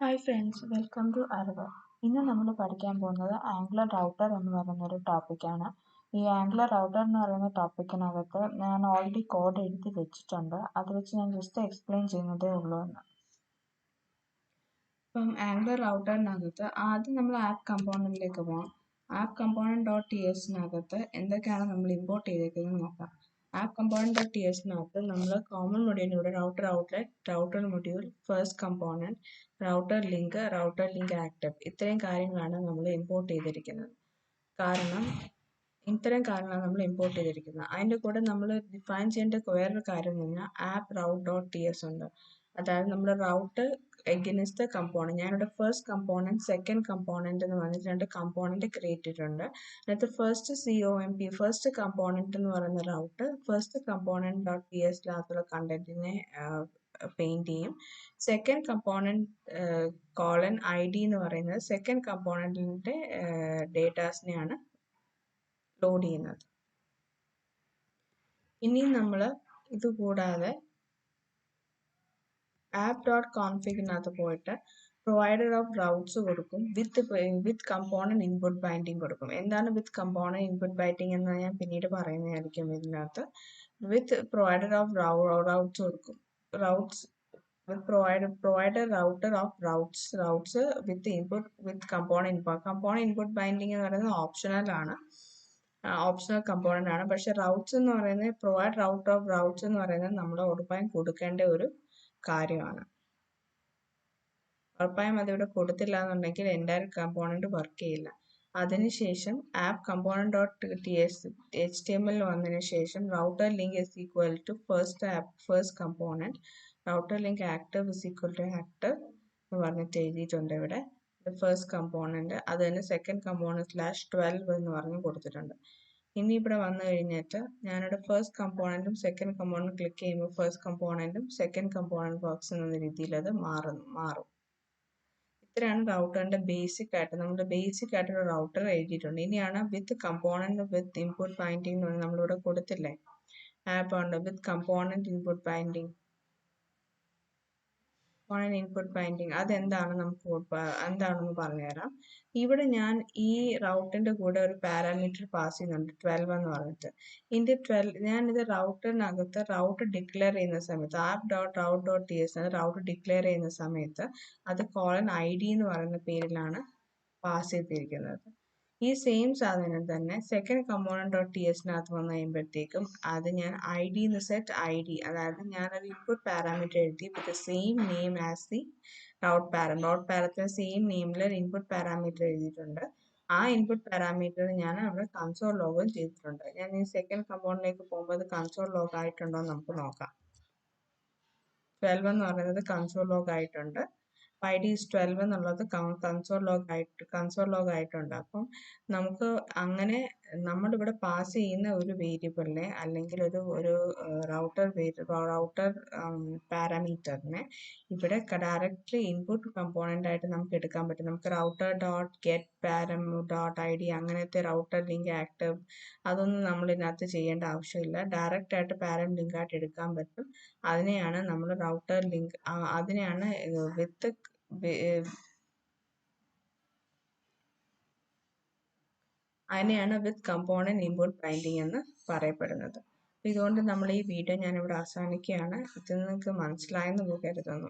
Hi friends, welcome to അറിവ്. ഇന്ന് നമ്മൾ പഠിക്കാൻ പോകുന്നത് ആംഗുലർ റൗട്ടർ എന്ന് പറയുന്ന ഒരു ടോപ്പിക്കാണ്. ഈ ആംഗുലർ റൗട്ടർ എന്ന് പറയുന്ന ടോപ്പിക്കിനകത്ത് ഞാൻ ഓൾറെഡി കോഡ് എഴുതി വെച്ചിട്ടുണ്ട്. അത് വെച്ച് ഞാൻ ജസ്റ്റ് എക്സ്പ്ലെയിൻ ചെയ്യുന്നതേ ഉള്ളൂ എന്ന്. ഇപ്പം ആംഗുലർ റൗട്ടറിനകത്ത് ആദ്യം നമ്മൾ ആപ്പ് കമ്പോണന്റിലേക്ക് പോകാം. ആപ്പ് കമ്പോണന്റ് ഡോട്ട് ടി എസിനകത്ത് എന്തൊക്കെയാണ് നമ്മൾ ഇമ്പോർട്ട് ചെയ്തേക്കുന്നത് നോക്കാം. ആപ്പ് കമ്പോണന്റ് ഡോട്ട് ടി എസിനകത്ത് നമ്മൾ കോമൺ മൊഡ്യൂളിലൂടെ router outlet, router module, first component, router link active ഇത്രയും കാര്യങ്ങളാണ് നമ്മൾ ഇമ്പോർട്ട് ചെയ്തിരിക്കുന്നത്. അതിൻ്റെ കൂടെ നമ്മൾ ഡിഫൈൻ ചെയ്യേണ്ട വേറൊരു കാര്യം എന്ന് പറഞ്ഞാൽ app Raut dot T S ഉണ്ട്. അതായത് നമ്മൾ റൗട്ട് എഗനിസ്റ്റ് കമ്പോണന്റ്, ഞാനിവിടെ ഫസ്റ്റ് കമ്പോണന്റ്, സെക്കൻഡ് കമ്പോണന്റ് എന്ന് പറഞ്ഞിട്ട് രണ്ട് കമ്പോണന്റ് ക്രിയേറ്റ് ചെയ്തിട്ടുണ്ട്. അതിനകത്ത് ഫസ്റ്റ് കമ്പോണന്റ് എന്ന് പറയുന്ന route first component dot T എസിനകത്തുള്ള കണ്ടന്റിനെ പെയിന്റ് ചെയ്യും. Second component colon I D എന്ന് പറയുന്നത് സെക്കൻഡ് കമ്പോണന്റിന്റെ ഡേറ്റാസിനെയാണ് ലോഡ് ചെയ്യുന്നത്. ഇനി നമ്മൾ ഇത് കൂടാതെ ആപ്പ് ഡോട്ട് കോൺഫിഗിനകത്ത് പോയിട്ട് പ്രൊവൈഡർ ഓഫ് റൗട്ട്സ് കൊടുക്കും, വിത്ത് കമ്പോണന്റ് ഇൻപുട്ട് ബൈൻഡിങ് കൊടുക്കും. എന്താണ് വിത്ത് കമ്പോണന്റ് ഇൻപുട്ട് ബൈൻഡിങ് എന്ന് ഞാൻ പിന്നീട് പറയുന്നതായിരിക്കും. ഇതിനകത്ത് വിത്ത് പ്രൊവൈഡർ ഓഫ് റൗട്ട്സ് കൊടുക്കും. Routes with provider router of routes with input with component input binding എന്ന് പറയുന്നത് ഓപ്ഷണൽ കമ്പോണന്റ് ആണ്. പക്ഷെ റൗട്ട്സ് എന്ന് പറയുന്നത് പ്രൊവൈഡ് റൗട്ട് ഓഫ് റൗട്ട്സ് എന്ന് പറയുന്നത് നമ്മൾ ഉറപ്പായും കൊടുക്കേണ്ട ഒരു കാര്യമാണ്. ഉറപ്പായും അതിവിടെ കൊടുത്തില്ല എന്നുണ്ടെങ്കിൽ എൻ്റയർ കമ്പോണന്റ് വർക്ക് ചെയ്യില്ല. അതിനുശേഷം app component dot T S HTML വന്നതിന് ശേഷം router link is equal to first component, router link active is equal to active എന്ന് പറഞ്ഞിട്ട് എഴുതിയിട്ടുണ്ട് ഇവിടെ. ഫസ്റ്റ് കമ്പോണന്റ് അത് തന്നെ സെക്കൻഡ് കമ്പോണന്റ് /12 എന്ന് പറഞ്ഞ് കൊടുത്തിട്ടുണ്ട്. ഇനി ഇവിടെ വന്നു കഴിഞ്ഞിട്ട് ഞാനിവിടെ ഫസ്റ്റ് കമ്പോണന്റും സെക്കൻഡ് കമ്പോണന്റും ക്ലിക്ക് ചെയ്യുമ്പോൾ ഫസ്റ്റ് കമ്പോണന്റും സെക്കൻഡ് കമ്പോണന്റ് വർക്ക്സ് എന്ന രീതിയിൽ അത് മാറും. ഇത്രയാണ് റൗട്ടറിന്റെ ബേസിക് ആയിട്ടൊരു റൗട്ടർ എഴുതിയിട്ടുണ്ട്. ഇനിയാണ് with component with input binding എന്ന് നമ്മളിവിടെ കൊടുത്തില്ലേ, ആപ്പ് ഉണ്ട് with component input binding. Input binding എന്താണെന്ന് പറഞ്ഞുതരാം. ഇവിടെ ഞാൻ ഈ റൗട്ടിന്റെ കൂടെ ഒരു പാരാമീറ്റർ പാസ് ചെയ്യുന്നുണ്ട് 12 എന്ന് പറഞ്ഞിട്ട്. ഞാനിത് റൗട്ടറിനകത്ത് റൗട്ട് ഡിക്ലെയർ ചെയ്യുന്ന സമയത്ത് app.route.ts റൗട്ട് ഡിക്ലെയർ ചെയ്യുന്ന സമയത്ത് അത് കോളൻ ID എന്ന് പറയുന്ന പേരിലാണ് പാസ് ചെയ്തിരിക്കുന്നത്. ഈ സെയിം സാധനം തന്നെ സെക്കൻഡ് കമ്പോണന്റ് ഡോട്ട് ടി എസിനകത്ത് വന്നു കഴിയുമ്പോഴത്തേക്കും അത് ഞാൻ സെറ്റ് ഐ ഡി, അതായത് ഞാനൊരു ഇൻപുട്ട് പാരാമീറ്റർ എഴുതി with same name as the route പാരത്തിന് സെയിം നെയിമിൽ ഒരു ഇൻപുട്ട് പാരാമീറ്റർ എഴുതിയിട്ടുണ്ട്. ആ ഇൻപുട്ട് പാരാമീറ്റർ ഞാൻ അവിടെ കൺസോൾ ലോഗും ചെയ്തിട്ടുണ്ട്. ഞാൻ ഈ സെക്കൻഡ് കമ്പോണന്റിലേക്ക് പോകുമ്പോൾ അത് കൺസോൾ ലോഗ് ആയിട്ടുണ്ടോ എന്ന് നമുക്ക് നോക്കാം. 12 എന്ന് പറയുന്നത് കൺസോൾ ലോഗ് ആയിട്ടുണ്ട്. ID is 12 എന്നുള്ളത് കൺസോൾ ലോഗ് ആയിട്ടുണ്ട്. അപ്പം നമുക്ക് അങ്ങനെ നമ്മളിവിടെ പാസ് ചെയ്യുന്ന ഒരു വേരിയബിളിനെ അല്ലെങ്കിൽ ഒരു റൗട്ടർ പാരാമീറ്ററിനെ ഇവിടെ ഡയറക്റ്റ്ലി ഇൻപുട്ട് കമ്പോണന്റ് ആയിട്ട് നമുക്ക് എടുക്കാൻ പറ്റും. നമുക്ക് റൗട്ടർ ഡോട്ട് ഗെറ്റ് പാരം ഡോട്ട് ID അങ്ങനത്തെ റൗട്ടർ ലിങ്ക് ആക്റ്റീവ് അതൊന്നും നമ്മൾ ഇതിനകത്ത് ചെയ്യേണ്ട ആവശ്യമില്ല. ഡയറക്റ്റ് ആയിട്ട് പാരം ലിങ്ക് ആയിട്ട് എടുക്കാൻ പറ്റും. അതിനെയാണ് നമ്മൾ റൗട്ടർ ലിങ്ക് അതിനെയാണ് വിത്ത് കമ്പോണന്റ് ഇൻപുട്ട് ബൈൻഡിങ് എന്ന് പറയപ്പെടുന്നത്. ഇതുകൊണ്ട് നമ്മൾ ഈ വീഡിയോ ഞാനിവിടെ അവസാനിക്കുകയാണ്. ഇത് നിങ്ങൾക്ക് മനസ്സിലായെന്ന് കരുതുന്നു.